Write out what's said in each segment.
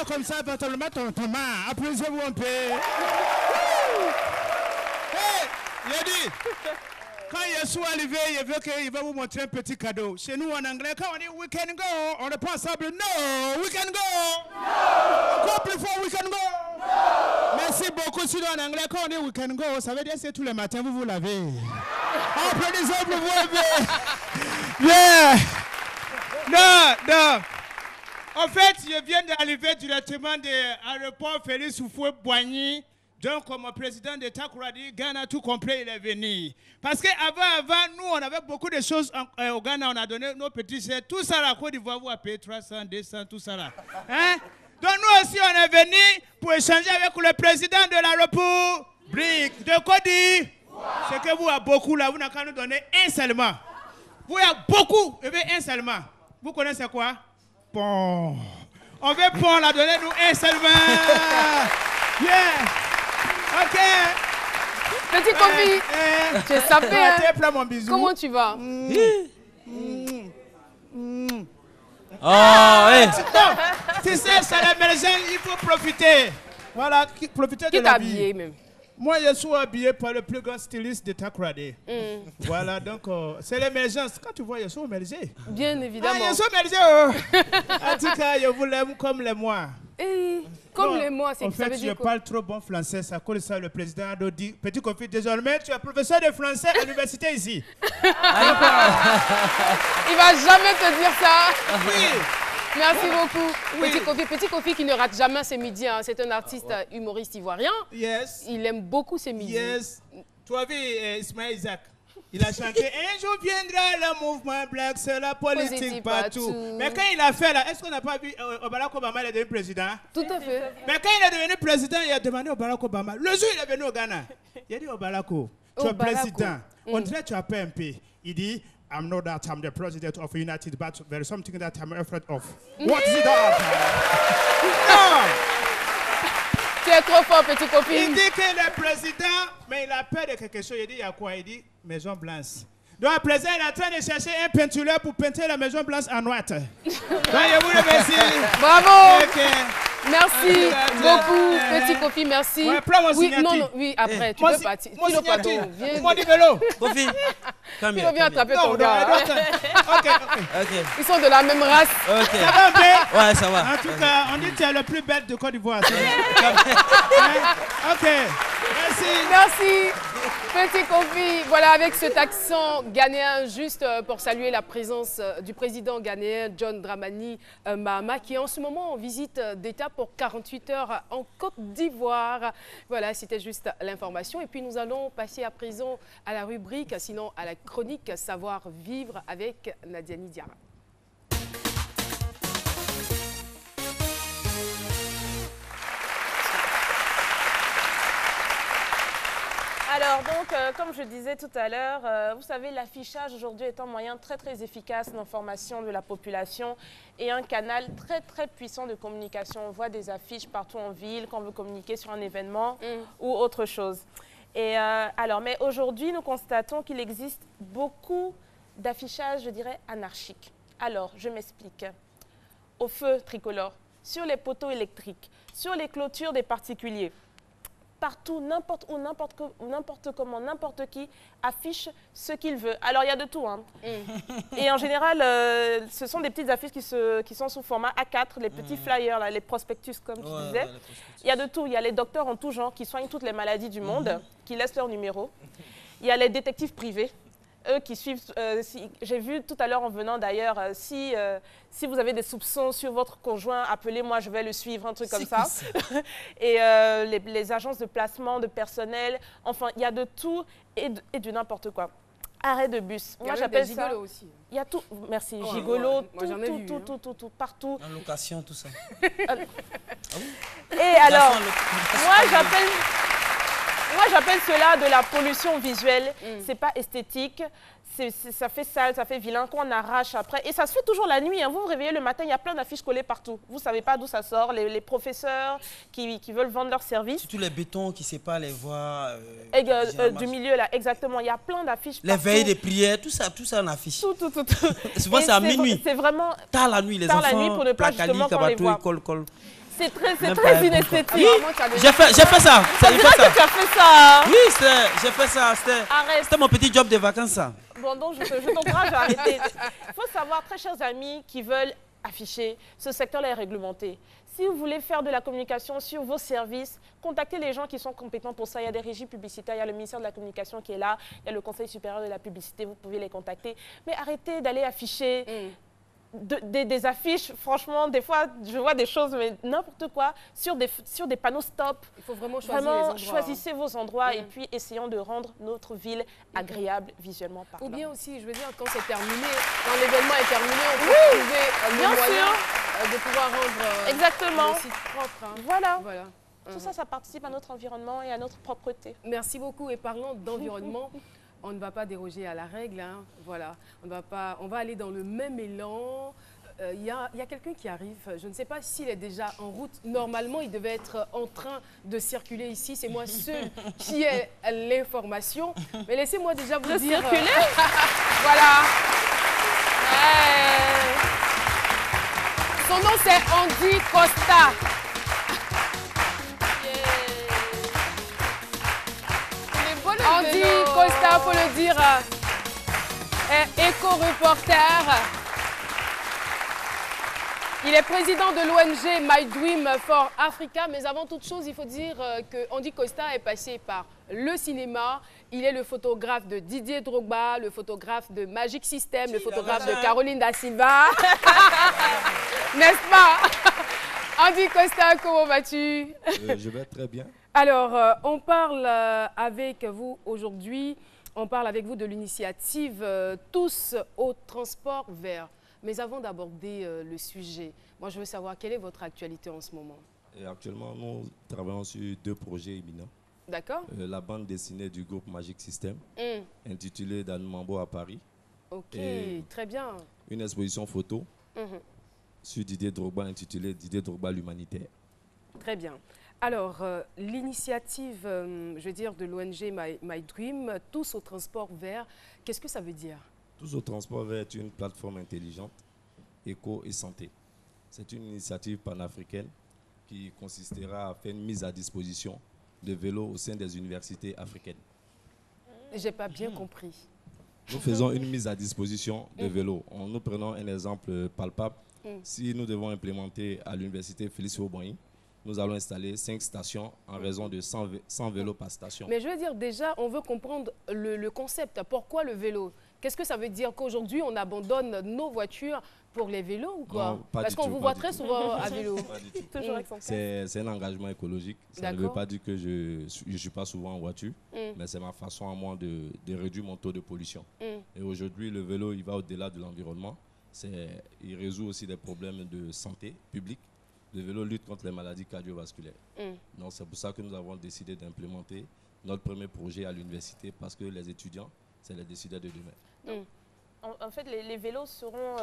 comme ça, tu vas le mettre dans ta main. Applaudissez-vous un peu. Hey, il a dit, quand Yeshua est arrivé, il va vous montrer un petit cadeau. Chez nous, en anglais, quand on dit we can go, on est pas ensemble. No, we can go. No. Encore plus fort, we can go. No. Merci beaucoup. Sinon, en anglais, quand on dit we can go, ça veut dire que c'est tous les matins, vous vous lavez. Applaudissez pour vous. Yeah. Non. En fait, je viens d'arriver directement de l'aéroport Félix Houphouët-Boigny. Donc, comme président de Takoradi, Ghana, tout complet, il est venu. Parce qu'avant, nous, on avait beaucoup de choses au Ghana. On a donné nos petits chèques. Tout ça, la Côte d'Ivoire, vous a payé 300, 200, tout ça là. Hein? Donc, nous aussi, on est venu pour échanger avec le président de la République de Côte d'Ivoire. C'est que vous avez beaucoup là, vous n'avez qu'à nous donner un seulement. Vous avez beaucoup, et bien un seulement. Vous connaissez quoi? Bon. On veut pour la donner nous un seulement. Yeah. Ok. Petit Kofi, tu es sapé, hein? Mon bisou. Comment tu vas? Oh, hey. Tu sais, c'est l'émergence, il faut profiter. Voilà, profiter de la vie. Qui t'a habillé même? Moi, je suis habillé par le plus grand styliste de Takoradi. Voilà, donc, c'est l'émergence. Quand tu vois, je suis émergé. Bien évidemment. Je suis émergé. En tout cas, je vous l'aime comme les mois. Comme les mois, c'est que ça veut dire quoi? En fait, je parle trop bon français. Ça cause ça, le président a dit, petit Kofi, désormais, tu es professeur de français à l'université ici. Il va jamais te dire ça. Oui. Merci beaucoup. Oui. Petit Kofi qui ne rate jamais ses midis. Hein. C'est un artiste humoriste ivoirien. Yes. Il aime beaucoup ses midis. Yes. Tu as vu Ismaël Isaac? Il a chanté un jour viendra le mouvement black, c'est la politique partout. Mais quand il a fait là, est-ce qu'on n'a pas vu Barack Obama est devenu président? Tout à fait. Mais quand il est devenu président, il a demandé au Barack Obama. Le jour où il est venu au Ghana, il a dit au Barack, tu es président. On dirait que tu as peur un peu. Il dit, I'm not that I'm the president of the United, but there is something that I'm afraid of. What is that? Non! Tu es trop fort, petit Kofi. Il dit qu'il est président, mais il a peur de quelque chose. Il dit, il y a quoi? Il dit, Maison Blanche. Donc, à présent, il est en train de chercher un peintureur pour peinter la Maison Blanche en noir. Donc, je vous remercie. Bravo. Okay. Merci beaucoup, petit Kofi, merci. Ouais, prends mon oui, signature. non, oui, après, tu peux partir. Mon signature. Mon vélo. Kofi, il vient attraper ton gars. Ok. Ils sont de la même race. Okay. Ça va un peu? Ouais, ça va. En tout cas, on dit que tu es le plus belle de Côte d'Ivoire. Ok. Merci. Petit Kofi, voilà, avec cet accent ghanéen, juste pour saluer la présence du président ghanéen John Dramani Mahama, qui est en ce moment en visite d'État pour 48 heures en Côte d'Ivoire. Voilà, c'était juste l'information. Et puis nous allons passer à présent à la rubrique, sinon à la chronique Savoir vivre avec Nadiani Diarra. Alors donc, comme je disais tout à l'heure, vous savez, l'affichage aujourd'hui est un moyen très efficace d'information de la population et un canal très puissant de communication. On voit des affiches partout en ville quand on veut communiquer sur un événement ou autre chose. Et mais aujourd'hui, nous constatons qu'il existe beaucoup d'affichages, je dirais, anarchiques. Alors, je m'explique. Au feu tricolore, sur les poteaux électriques, sur les clôtures des particuliers. Partout, n'importe où, n'importe comment, n'importe qui affiche ce qu'il veut. Alors, il y a de tout. Hein. Et en général, ce sont des petites affiches qui sont sous format A4, les petits flyers, là, les prospectus, comme tu disais. Il y a de tout. Il y a les docteurs en tout genre qui soignent toutes les maladies du monde, qui laissent leur numéro. Il y a les détectives privés, eux qui suivent. J'ai vu tout à l'heure en venant d'ailleurs, si vous avez des soupçons sur votre conjoint, appelez-moi, je vais le suivre, un truc comme ça. Et les agences de placement de personnel, enfin, il y a de tout et de n'importe quoi. Arrêt de bus. Moi, j'appelle ça. Gigolo aussi. Il y a tout. Merci. Gigolo, tout, partout. En location, tout ça. Et alors, moi, j'appelle cela de la pollution visuelle. C'est pas esthétique. Ça fait sale, ça fait vilain qu'on arrache après. Et ça se fait toujours la nuit. Hein. Vous vous réveillez le matin, il y a plein d'affiches collées partout. Vous ne savez pas d'où ça sort. Les professeurs qui veulent vendre leurs services. Surtout les bétons qui ne séparent pas les voies. Du milieu, là, exactement. Il y a plein d'affiches partout. Les veilles des prières, tout ça en affiche. Tout. Souvent, c'est à minuit. C'est vraiment tard la nuit, les tard enfants. La nuit pour ne pas justement qu'on les voit. C'est Même très pas inesthétique. Oui, Vraiment, tu as déjà j'ai fait ça. On dirait que tu as fait ça. Oui, j'ai fait ça. Arrête. C'était mon petit job de vacances, ça. Bon, donc je t'encourage à arrêter. Il faut savoir, très chers amis qui veulent afficher, ce secteur-là est réglementé. Si vous voulez faire de la communication sur vos services, contactez les gens qui sont compétents pour ça. Il y a des régies publicitaires, il y a le ministère de la Communication qui est là, il y a le Conseil supérieur de la publicité, vous pouvez les contacter. Mais arrêtez d'aller afficher des affiches. Franchement, des fois, je vois des choses, mais n'importe quoi, sur des panneaux stop. Il faut vraiment choisir les Vraiment, endroits. choisissez vos endroits et puis essayons de rendre notre ville agréable visuellement parlant. Ou bien aussi, je veux dire, quand c'est terminé, quand l'événement est terminé, on peut trouver bien le moyen sûr. de pouvoir rendre Exactement. le site propre. Hein. Voilà. Voilà. Tout ça, ça participe à notre environnement et à notre propreté. Merci beaucoup. Et parlant d'environnement, on ne va pas déroger à la règle. Hein. Voilà. On va aller dans le même élan. Il y a quelqu'un qui arrive. Je ne sais pas s'il est déjà en route. Normalement, il devait être en train de circuler ici. C'est moi seul qui ai l'information. Mais laissez-moi déjà vous dire... circuler Voilà. Son nom, c'est Andy Costa. Andy Costa, faut le dire, est éco-reporter. Il est président de l'ONG My Dream for Africa. Mais avant toute chose, il faut dire que Andy Costa est passé par le cinéma. Il est le photographe de Didier Drogba, le photographe de Magic System, le photographe de Caroline Da Silva. N'est-ce pas? Andy Costa, comment vas-tu? Je vais très bien. Alors, on parle avec vous aujourd'hui, on parle avec vous de l'initiative Tous au transport vert. Mais avant d'aborder le sujet, moi je veux savoir quelle est votre actualité en ce moment? Et actuellement, nous travaillons sur 2 projets éminents. D'accord. La bande dessinée du groupe Magic System, intitulée Dan Mambo à Paris. Ok, Et très bien. une exposition photo sur Didier Drogba intitulée Didier Drogba l'humanitaire. Très bien. Alors, l'initiative, je veux dire, de l'ONG My Dream, Tous au transport vert, qu'est-ce que ça veut dire? Tous au transport vert est une plateforme intelligente, éco et santé. C'est une initiative panafricaine qui consistera à faire une mise à disposition de vélos au sein des universités africaines. J'ai pas bien compris. Nous faisons une mise à disposition de vélos. Nous prenons un exemple palpable. Si nous devons implémenter à l'université Félix Houphouët-Boigny, nous allons installer 5 stations en raison de 100 vélos par station. Mais je veux dire, déjà, on veut comprendre le concept. Pourquoi le vélo? Qu'est-ce que ça veut dire qu'aujourd'hui, on abandonne nos voitures pour les vélos ou quoi? Non, pas Parce du qu'on tout, vous pas voit du très tout. souvent à vélo. Pas du tout. Toujours avec son casque. C'est un engagement écologique. Ça ne veut D'accord. pas dire que je ne suis pas souvent en voiture, mais c'est ma façon à moi de réduire mon taux de pollution. Et aujourd'hui, le vélo, il va au-delà de l'environnement. Il résout aussi des problèmes de santé publique. Le vélo lutte contre les maladies cardiovasculaires. Donc c'est pour ça que nous avons décidé d'implémenter notre premier projet à l'université, parce que les étudiants, c'est les décideurs de demain. En fait, les vélos seront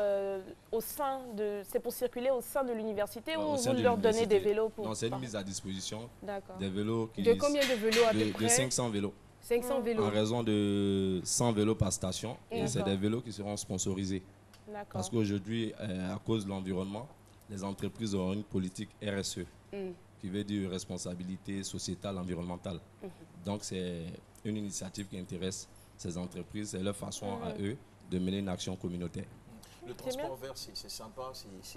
au sein de... C'est pour circuler au sein de l'université Au ou sein vous de leur donnez l'université. des vélos pour... Non, c'est une mise à disposition D'accord. des vélos qui... De combien de vélos à peu de près? 500 vélos. 500 vélos. En raison de 100 vélos par station. Et c'est D'accord. des vélos qui seront sponsorisés. D'accord. Parce qu'aujourd'hui, à cause de l'environnement, les entreprises ont une politique RSE, qui veut dire responsabilité sociétale, environnementale. Donc c'est une initiative qui intéresse ces entreprises. C'est leur façon à eux de mener une action communautaire. Le transport vert, c'est sympa,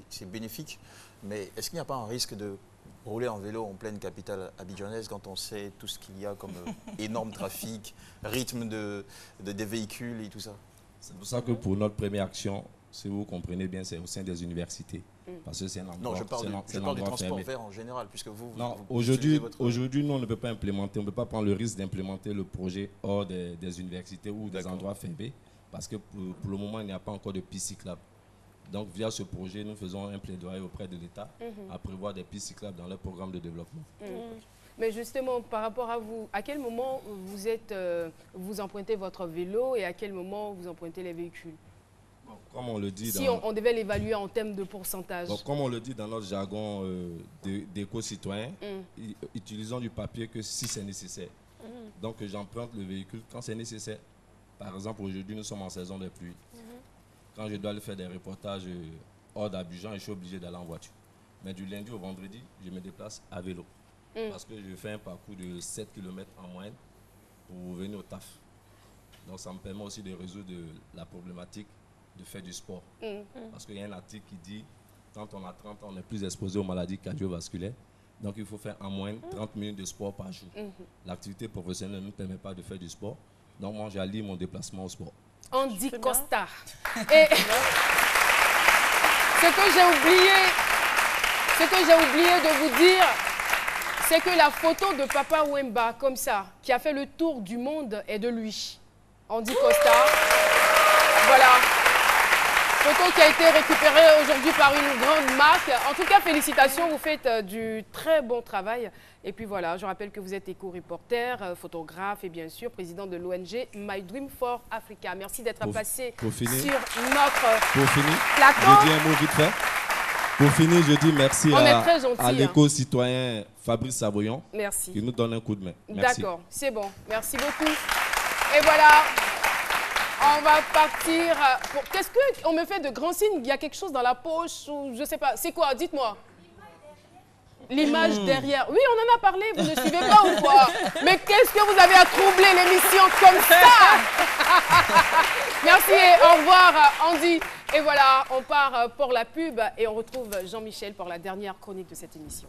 c'est bénéfique, mais est-ce qu'il n'y a pas un risque de rouler en vélo en pleine capitale abidjanaise quand on sait tout ce qu'il y a comme énorme trafic, rythme des véhicules et tout ça? C'est pour ça que pour notre première action, si vous comprenez bien, c'est au sein des universités. Parce que c'est un endroit, Non, je parle du transport fermé. vert en général, puisque vous... Non, vous utilisez votre... aujourd'hui, nous, on ne peut pas implémenter, on ne peut pas prendre le risque d'implémenter le projet hors des universités ou des endroits fermés, parce que pour le moment, il n'y a pas encore de pistes cyclables. Donc, via ce projet, nous faisons un plaidoyer auprès de l'État à prévoir des pistes cyclables dans leur programme de développement. Mais justement, par rapport à vous, à quel moment vous empruntez votre vélo et à quel moment vous empruntez les véhicules? Comme on le dit Si on devait l'évaluer en termes de pourcentage. Comme on le dit dans notre jargon d'éco-citoyen, utilisons du papier que si c'est nécessaire. Donc j'emprunte le véhicule quand c'est nécessaire. Par exemple, aujourd'hui, nous sommes en saison de pluie. Quand je dois aller faire des reportages hors d'Abidjan, je suis obligé d'aller en voiture. Mais du lundi au vendredi, je me déplace à vélo. Parce que je fais un parcours de 7 km en moyenne pour venir au taf. Donc ça me permet aussi de résoudre la problématique de faire du sport. Parce qu'il y a un article qui dit quand on a 30 ans, on est plus exposé aux maladies cardiovasculaires. Donc il faut faire en moyenne 30 minutes de sport par jour. L'activité professionnelle ne nous permet pas de faire du sport. Donc moi j'allie mon déplacement au sport. Andy Costa. Et ce que j'ai oublié de vous dire, c'est que la photo de Papa Wemba, comme ça, qui a fait le tour du monde, est de lui. Andy Costa. Voilà. Photo qui a été récupérée aujourd'hui par une grande marque. En tout cas, félicitations, vous faites du très bon travail. Et puis voilà, je rappelle que vous êtes éco-reporter, photographe et bien sûr président de l'ONG My Dream for Africa. Merci d'être passé sur notre plateau. Je dis un mot vite fait. Pour finir, je dis merci à l'éco-citoyen Fabrice Savoyon qui nous donne un coup de main. D'accord, c'est bon. Merci beaucoup. Et voilà. On va partir pour... Qu'est-ce qu'on me fait de grands signes? Il y a quelque chose dans la poche ou je sais pas. C'est quoi? Dites-moi. L'image derrière. Oui, on en a parlé. Vous ne suivez pas ou quoi? Mais qu'est-ce que vous avez à troubler l'émission comme ça? Merci et au revoir, Andy. Et voilà, on part pour la pub et on retrouve Jean-Michel pour la dernière chronique de cette émission.